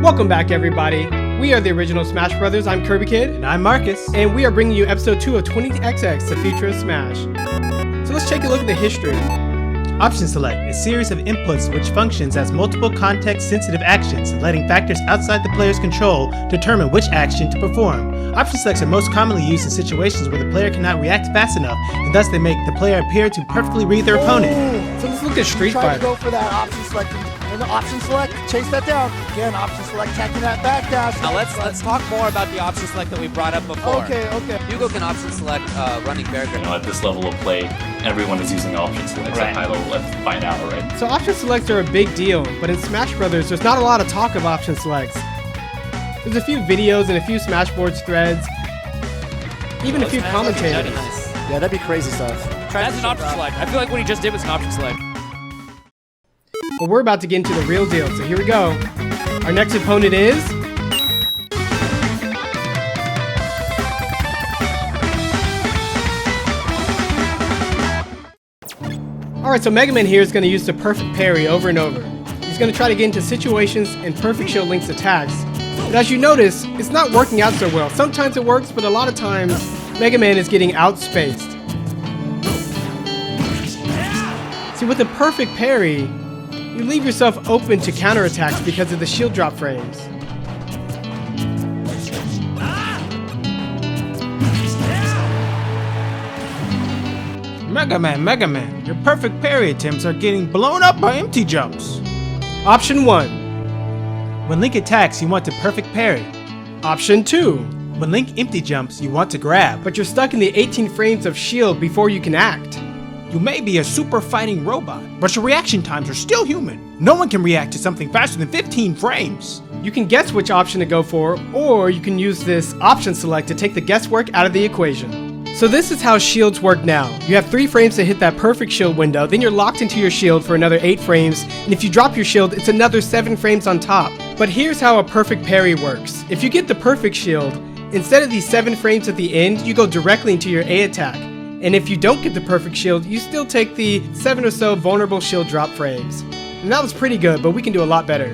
Welcome back, everybody. We are the original Smash Brothers. I'm Kirby Kid. And I'm Marcus. And we are bringing you episode 2 of 20XX, the future of Smash. So let's take a look at the history. Option select, a series of inputs which functions as multiple context-sensitive actions, letting factors outside the player's control determine which action to perform. Option selects are most commonly used in situations where the player cannot react fast enough, and thus they make the player appear to perfectly read their opponent. So let's look at Street Try Fighter. to go for that option select. And the option select, chase that down. Again, option select, attacking that back dash. Now let's talk more about the option select that we brought up before. Okay. Hugo can option select running bear grip. At this level of play, everyone is using option selects at high level by now, right? So option selects are a big deal, but in Smash Brothers, there's not a lot of talk of option selects. There's a few videos and a few Smashboards threads, even a few commentators. Yeah, that'd be crazy stuff. That's an option select. I feel like what he just did was an option select. But we're about to get into the real deal, so here we go. Our next opponent is... Alright, so Mega Man here is going to use the perfect parry over and over. He's going to try to get into situations and perfect shield links attacks. But as you notice, it's not working out so well. Sometimes it works, but a lot of times, Mega Man is getting outspaced. See, with the perfect parry, you leave yourself open to counterattacks because of the shield drop frames. Mega Man, your perfect parry attempts are getting blown up by empty jumps. Option 1. When Link attacks, you want to perfect parry. Option 2. When Link empty jumps, you want to grab. But you're stuck in the 18 frames of shield before you can act. You may be a super fighting robot, but your reaction times are still human. No one can react to something faster than 15 frames. You can guess which option to go for, or you can use this option select to take the guesswork out of the equation. So this is how shields work now. You have 3 frames to hit that perfect shield window, then you're locked into your shield for another 8 frames, and if you drop your shield, it's another 7 frames on top. But here's how a perfect parry works. If you get the perfect shield, instead of these 7 frames at the end, you go directly into your A attack. And if you don't get the perfect shield, you still take the 7 or so vulnerable shield drop frames. And that was pretty good, but we can do a lot better.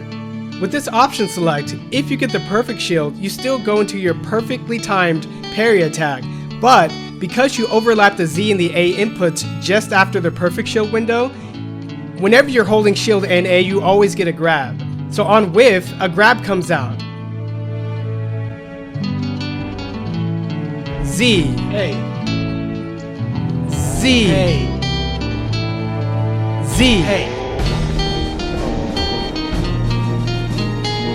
With this option select, if you get the perfect shield, you still go into your perfectly timed parry attack. But because you overlap the Z and the A inputs just after the perfect shield window, whenever you're holding shield and A, you always get a grab. So on whiff, a grab comes out. Z. Hey. Z. Hey. Z. Hey.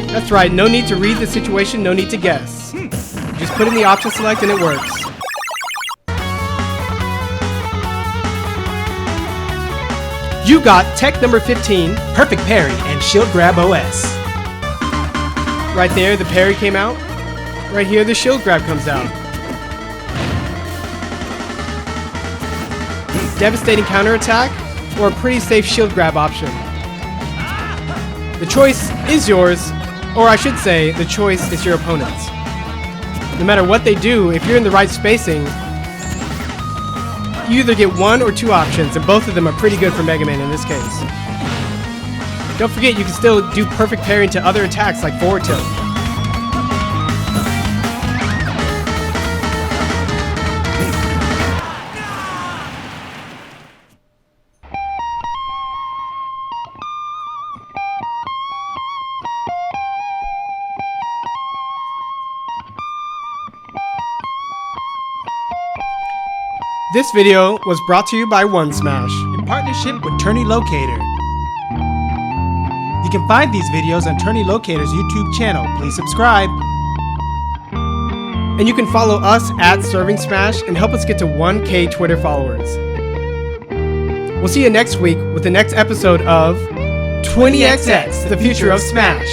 That's right, no need to read the situation, no need to guess. Just put in the option select and it works. You got tech number 15. Perfect parry and shield grab OS. Right there, the parry came out. Right here, the shield grab comes out. Devastating counterattack, or a pretty safe shield grab option. The choice is yours, or I should say, the choice is your opponent's. No matter what they do, if you're in the right spacing, you either get 1 or 2 options, and both of them are pretty good for Mega Man in this case. Don't forget, you can still do perfect parry into other attacks like forward tilt. This video was brought to you by OneSmash. In partnership with Tourney Locator. You can find these videos on Tourney Locator's YouTube channel. Please subscribe. And you can follow us at Serving Smash and help us get to 1K Twitter followers. We'll see you next week with the next episode of 20XX, the future of Smash.